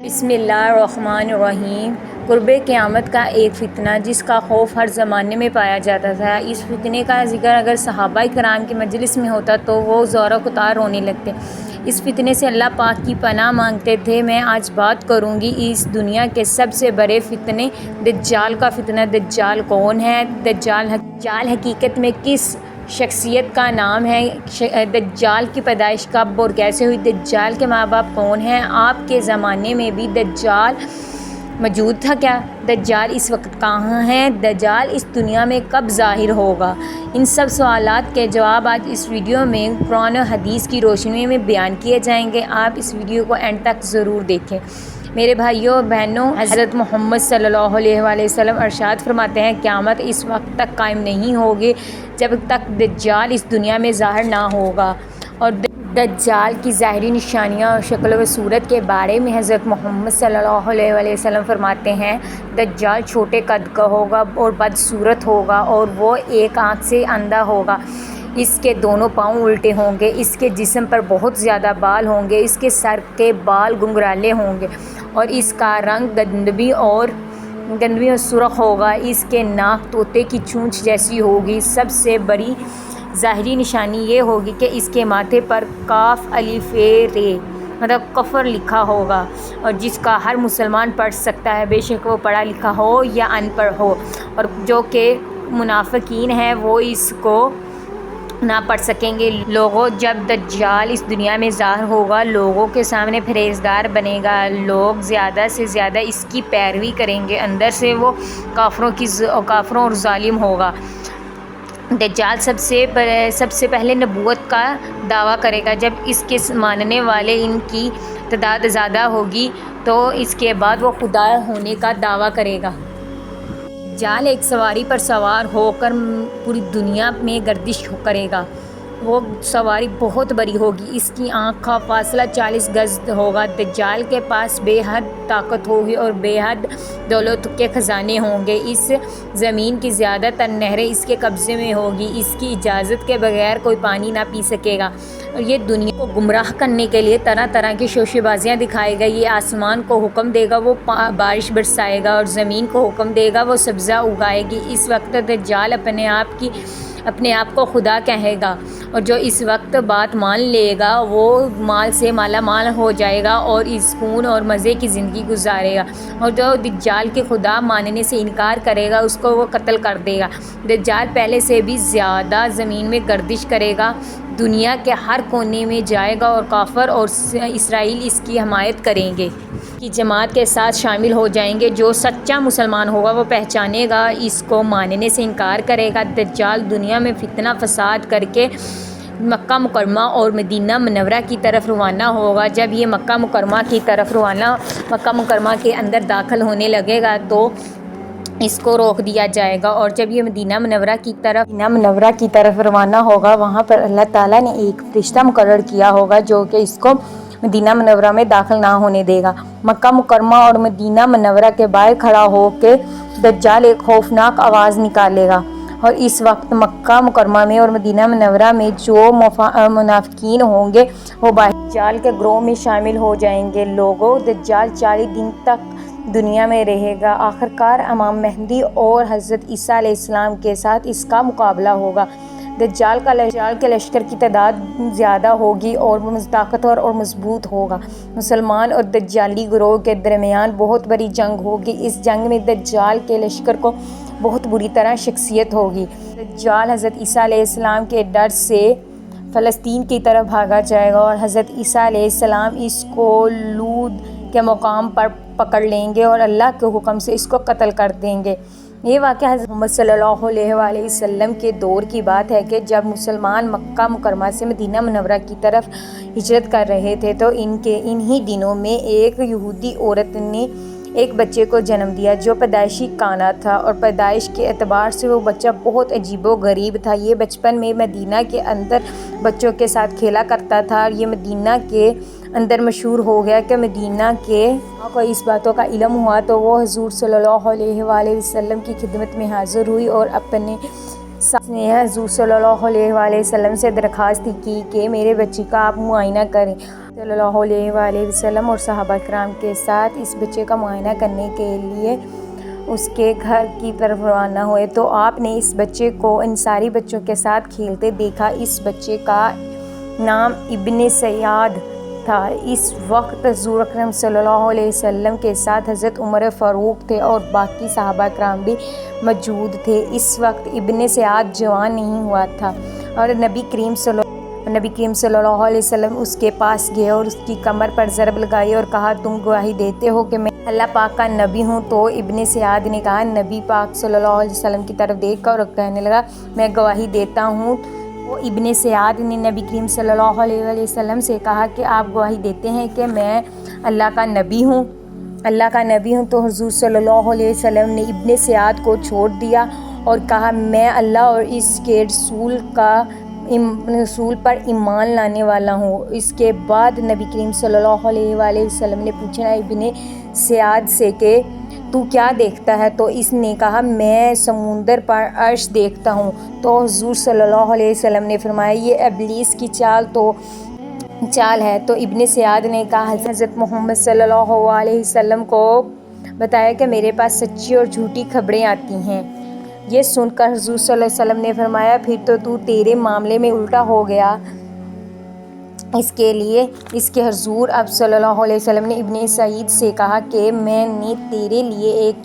بسم اللہ الرحمن الرحیم۔ قرب قیامت کا ایک فتنہ جس کا خوف ہر زمانے میں پایا جاتا تھا، اس فتنے کا ذکر اگر صحابہ کرام کی مجلس میں ہوتا تو وہ زور و قطار رونے لگتے، اس فتنے سے اللہ پاک کی پناہ مانگتے تھے۔ میں آج بات کروں گی اس دنیا کے سب سے بڑے فتنے دجال کا فتنہ۔ دجال کون ہے؟ دجال حقیقت میں کس شخصیت کا نام ہے؟ دجال کی پیدائش کب اور کیسے ہوئی؟ دجال کے ماں باپ کون ہیں؟ آپ کے زمانے میں بھی دجال موجود تھا کیا؟ دجال اس وقت کہاں ہے؟ دجال اس دنیا میں کب ظاہر ہوگا؟ ان سب سوالات کے جواب آج اس ویڈیو میں قرآن و حدیث کی روشنی میں بیان کیے جائیں گے۔ آپ اس ویڈیو کو اینڈ تک ضرور دیکھیں۔ میرے بھائیوں اور بہنوں، حضرت محمد صلی اللہ علیہ وآلہ وسلم ارشاد فرماتے ہیں، قیامت اس وقت تک قائم نہیں ہوگی جب تک دجال اس دنیا میں ظاہر نہ ہوگا۔ اور دجال کی ظاہری نشانیاں اور شکل و صورت کے بارے میں حضرت محمد صلی اللہ علیہ وآلہ وسلم فرماتے ہیں، دجال چھوٹے قد کا ہوگا اور بدصورت ہوگا، اور وہ ایک آنکھ سے اندھا ہوگا، اس کے دونوں پاؤں الٹے ہوں گے، اس کے جسم پر بہت زیادہ بال ہوں گے، اس کے سر کے بال گنگرالے ہوں گے، اور اس کا رنگ گندمی اور سرخ ہوگا، اس کے ناک طوطے کی چونچ جیسی ہوگی۔ سب سے بڑی ظاہری نشانی یہ ہوگی کہ اس کے ماتھے پر کاف الف ر مطلب کفر لکھا ہوگا، اور جس کا ہر مسلمان پڑھ سکتا ہے، بے شک وہ پڑھا لکھا ہو یا ان پڑھ ہو، اور جو کہ منافقین ہیں وہ اس کو نہ پڑھ سکیں گے۔ لوگوں، جب دجال اس دنیا میں ظاہر ہوگا، لوگوں کے سامنے پرہیزگار بنے گا، لوگ زیادہ سے زیادہ اس کی پیروی کریں گے، اندر سے وہ کافروں اور ظالم ہوگا۔ دجال سب سے پہلے نبوت کا دعویٰ کرے گا، جب اس کے ماننے والے ان کی تعداد زیادہ ہوگی تو اس کے بعد وہ خدا ہونے کا دعویٰ کرے گا۔ دجال ایک سواری پر سوار ہو کر پوری دنیا میں گردش کرے گا۔ وہ سواری بہت بڑی ہوگی، اس کی آنکھ کا فاصلہ 40 گز ہوگا۔ دجال کے پاس بے حد طاقت ہوگی اور بے حد دولت کے خزانے ہوں گے۔ اس زمین کی زیادہ تر نہریں اس کے قبضے میں ہوگی، اس کی اجازت کے بغیر کوئی پانی نہ پی سکے گا، اور یہ دنیا کو گمراہ کرنے کے لیے طرح طرح کی شوشے بازیاں دکھائے گا۔ یہ آسمان کو حکم دے گا، وہ بارش برسائے گا، اور زمین کو حکم دے گا، وہ سبزہ اگائے گی۔ اس وقت دجال اپنے آپ کو خدا کہے گا، اور جو اس وقت بات مان لے گا وہ مال سے مالا مال ہو جائے گا اور سکون اور مزے کی زندگی گزارے گا، اور جو دجال کے خدا ماننے سے انکار کرے گا اس کو وہ قتل کر دے گا۔ دجال پہلے سے بھی زیادہ زمین میں گردش کرے گا، دنیا کے ہر کونے میں جائے گا، اور کافر اور اسرائیل اس کی حمایت کریں گے، کی جماعت کے ساتھ شامل ہو جائیں گے۔ جو سچا مسلمان ہوگا وہ پہچانے گا، اس کو ماننے سے انکار کرے گا۔ دجال دنیا میں فتنہ فساد کر کے مکہ مکرمہ اور مدینہ منورہ کی طرف روانہ ہوگا۔ جب یہ مکہ مکرمہ کے اندر داخل ہونے لگے گا تو اس کو روک دیا جائے گا، اور جب یہ مدینہ منورہ کی طرف روانہ ہوگا، وہاں پر اللہ تعالیٰ نے ایک فرشتہ مقرر کیا ہوگا جو کہ اس کو مدینہ منورہ میں داخل نہ ہونے دے گا۔ مکہ مکرمہ اور مدینہ منورہ کے باہر کھڑا ہو کے دجال ایک خوفناک آواز نکالے گا، اور اس وقت مکہ مکرمہ میں اور مدینہ منورہ میں جو منافقین ہوں گے وہ دجال کے گروہ میں شامل ہو جائیں گے۔ لوگوں، دجال 40 دن تک دنیا میں رہے گا، آخرکار امام مہدی اور حضرت عیسیٰ علیہ السلام کے ساتھ اس کا مقابلہ ہوگا۔ دجال کے لشکر کی تعداد زیادہ ہوگی اور وہ طاقتور اور مضبوط ہوگا۔ مسلمان اور دجالی گروہ کے درمیان بہت بڑی جنگ ہوگی۔ اس جنگ میں دجال کے لشکر کو بہت بری طرح شکست ہوگی۔ دجال حضرت عیسیٰ علیہ السلام کے ڈر سے فلسطین کی طرف بھاگا جائے گا، اور حضرت عیسیٰ علیہ السلام اس کو لود کے مقام پر پکڑ لیں گے اور اللہ کے حکم سے اس کو قتل کر دیں گے۔ یہ واقعہ حضرت محمد صلی اللہ علیہ وآلہ وسلم کے دور کی بات ہے کہ جب مسلمان مکہ مکرمہ سے مدینہ منورہ کی طرف ہجرت کر رہے تھے تو انہی دنوں میں ایک یہودی عورت نے ایک بچے کو جنم دیا جو پیدائشی کانا تھا، اور پیدائش کے اعتبار سے وہ بچہ بہت عجیب و غریب تھا۔ یہ بچپن میں مدینہ کے اندر بچوں کے ساتھ کھیلا کرتا تھا، اور یہ مدینہ کے اندر مشہور ہو گیا کہ مدینہ کے کو اس باتوں کا علم ہوا تو وہ حضور صلی اللہ علیہ وآلہ وسلم کی خدمت میں حاضر ہوئی اور اپنے نے حضور صلی اللہ علیہ وآلہ وسلم سے درخواست کی کہ میرے بچے کا آپ معائنہ کریں۔ صلی اللہ علیہ وآلہ وسلم اور صحابہ کرام کے ساتھ اس بچے کا معائنہ کرنے کے لیے اس کے گھر کی طرف روانہ ہوئے تو آپ نے اس بچے کو ان ساری بچوں کے ساتھ کھیلتے دیکھا۔ اس بچے کا نام ابن سیاد تھا۔ اس وقت حضور اکرم صلی اللہ علیہ وسلم کے ساتھ حضرت عمر فاروق تھے اور باقی صحابہ کرام بھی موجود تھے۔ اس وقت ابن سیاد جوان نہیں ہوا تھا اور نبی کریم صلی اللہ علیہ وسلم اس کے پاس گئے اور اس کی کمر پر ضرب لگائی اور کہا تم گواہی دیتے ہو کہ میں اللہ پاک کا نبی ہوں؟ تو ابن سیاد نے کہا نبی پاک صلی اللہ علیہ وسلم کی طرف دیکھ کر اور کہنے لگا میں گواہی دیتا ہوں۔ وہ ابن سیاد نے نبی کریم صلی اللہ علیہ وسلم سے کہا کہ آپ گواہی دیتے ہیں کہ میں اللہ کا نبی ہوں؟ تو حضور صلی اللہ علیہ وسلم نے ابن سیاد کو چھوڑ دیا اور کہا میں اللہ اور اس کے رسول پر ایمان لانے والا ہوں۔ اس کے بعد نبی کریم صلی اللہ علیہ وآلہ وسلم نے پوچھا ابن سیاد سے کہ تو کیا دیکھتا ہے؟ تو اس نے کہا میں سمندر پر عرش دیکھتا ہوں۔ تو حضور صلی اللہ علیہ وسلم نے فرمایا یہ ابلیس کی چال ہے۔ تو ابن سیاد نے کہا حضرت محمد صلی اللہ علیہ وسلم کو بتایا کہ میرے پاس سچی اور جھوٹی خبریں آتی ہیں۔ یہ سن کر حضور صلی اللہ علیہ وسلم نے فرمایا پھر تو تیرے معاملے میں الٹا ہو گیا۔ اس کے حضور اب صلی اللہ علیہ وسلم نے ابن سعید سے کہا کہ میں نے تیرے لیے ایک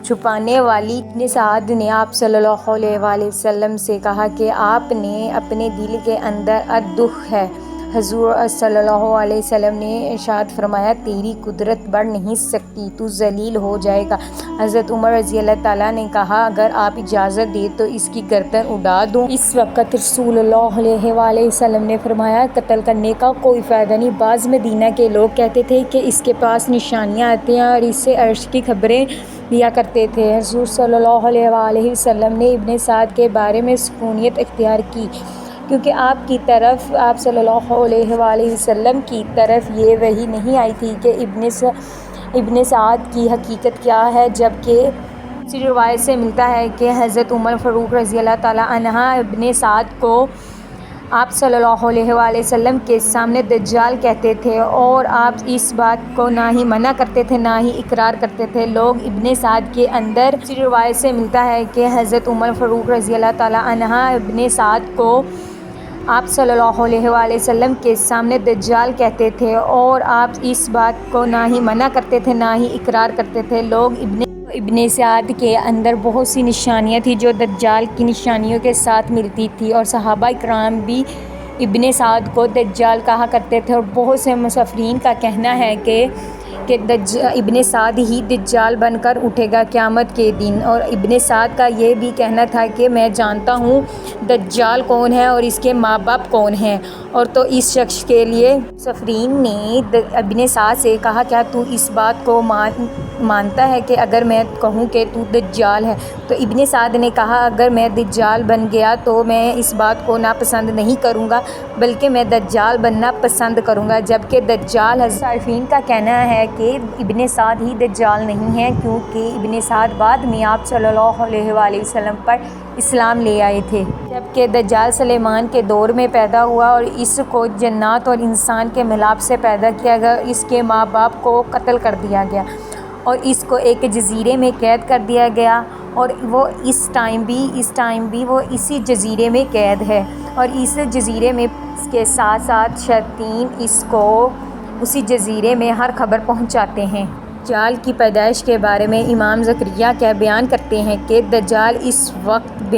چھپانے والی۔ ابن سعد نے آپ صلی اللہ علیہ وآلہ وسلم سے کہا کہ آپ نے اپنے دل کے اندر دکھ ہے۔ حضور صلی اللہ علیہ وسلم نے ارشاد فرمایا تیری قدرت بڑھ نہیں سکتی، تو ذلیل ہو جائے گا۔ حضرت عمر رضی اللہ تعالیٰ نے کہا اگر آپ اجازت دیں تو اس کی گردن اڑا دوں۔ اس وقت رسول اللہ علیہ وآلہ وسلم نے فرمایا قتل کرنے کا کوئی فائدہ نہیں۔ بعض مدینہ کے لوگ کہتے تھے کہ اس کے پاس نشانیاں آتی ہیں اور اس سے عرش کی خبریں لیا کرتے تھے۔ حضور صلی اللہ علیہ وآلہ وسلم نے ابن سعد کے بارے میں سکونیت اختیار کی کیونکہ آپ صلی اللہ علیہ وآلہ وسلم کی طرف یہ وحی نہیں آئی تھی کہ ابن سعد کی حقیقت کیا ہے، جبکہ دوسری روایت سے ملتا ہے کہ حضرت عمر فاروق رضی اللہ تعالیٰ عنہ ابن سعد کو آپ صلی اللہ علیہ وآلہ وسلم کے سامنے دجال کہتے تھے اور آپ اس بات کو نہ ہی منع کرتے تھے نہ ہی اقرار کرتے تھے۔ لوگ ابن سعد کے اندر دوسری روایت سے ملتا ہے کہ حضرت عمر فاروق رضی اللہ تعالیٰ عنہ ابن سعد کو آپ صلی اللہ علیہ وآلہ وسلم کے سامنے دجال کہتے تھے اور آپ اس بات کو نہ ہی منع کرتے تھے نہ ہی اقرار کرتے تھے۔ لوگ ابن سعد کے اندر بہت سی نشانیاں تھیں جو دجال کی نشانیوں کے ساتھ ملتی تھی اور صحابہ کرام بھی ابن سعد کو دجال کہا کرتے تھے اور بہت سے مفسرین کا کہنا ہے کہ ابن سعد ہی دجال بن کر اٹھے گا قیامت کے دن۔ اور ابن سعد کا یہ بھی کہنا تھا کہ میں جانتا ہوں دجال کون ہے اور اس کے ماں باپ کون ہیں۔ اور تو اس شخص کے لیے مفسرین نے ابن سعد سے کہا کیا تو اس بات کو مانتا ہے کہ اگر میں کہوں کہ تو دجال ہے؟ تو ابن سعد نے کہا اگر میں دجال بن گیا تو میں اس بات کو ناپسند نہیں کروں گا بلکہ میں دجال بننا پسند کروں گا، جبکہ دجال صارفین کا کہنا ہے کہ ابن سعد ہی دجال نہیں ہے کیونکہ ابن سعد بعد میں آپ صلی اللہ علیہ وآلہ وسلم پر اسلام لے آئے تھے، جبکہ دجال سلیمان کے دور میں پیدا ہوا اور اس کو جنات اور انسان کے ملاپ سے پیدا کیا گیا۔ اس کے ماں باپ کو قتل کر دیا گیا اور اس کو ایک جزیرے میں قید کر دیا گیا اور وہ اس ٹائم بھی وہ اسی جزیرے میں قید ہے اور اس جزیرے میں اس کے ساتھ ساتھ شیاطین اس کو اسی جزیرے میں ہر خبر پہنچاتے ہیں۔ دجال کی پیدائش کے بارے میں امام زکریا کیا بیان کرتے ہیں کہ دجال اس وقت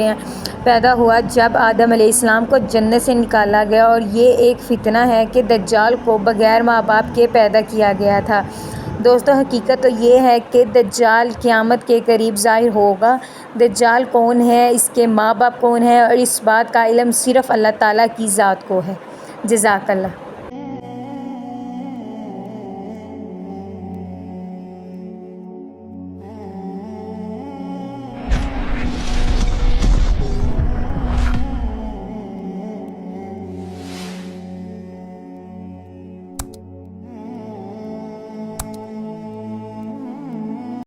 پیدا ہوا جب آدم علیہ السلام کو جنت سے نکالا گیا اور یہ ایک فتنہ ہے کہ دجال کو بغیر ماں باپ کے پیدا کیا گیا تھا۔ دوستو حقیقت تو یہ ہے کہ دجال قیامت کے قریب ظاہر ہوگا۔ دجال کون ہے، اس کے ماں باپ کون ہیں اور اس بات کا علم صرف اللہ تعالیٰ کی ذات کو ہے۔ جزاک اللہ۔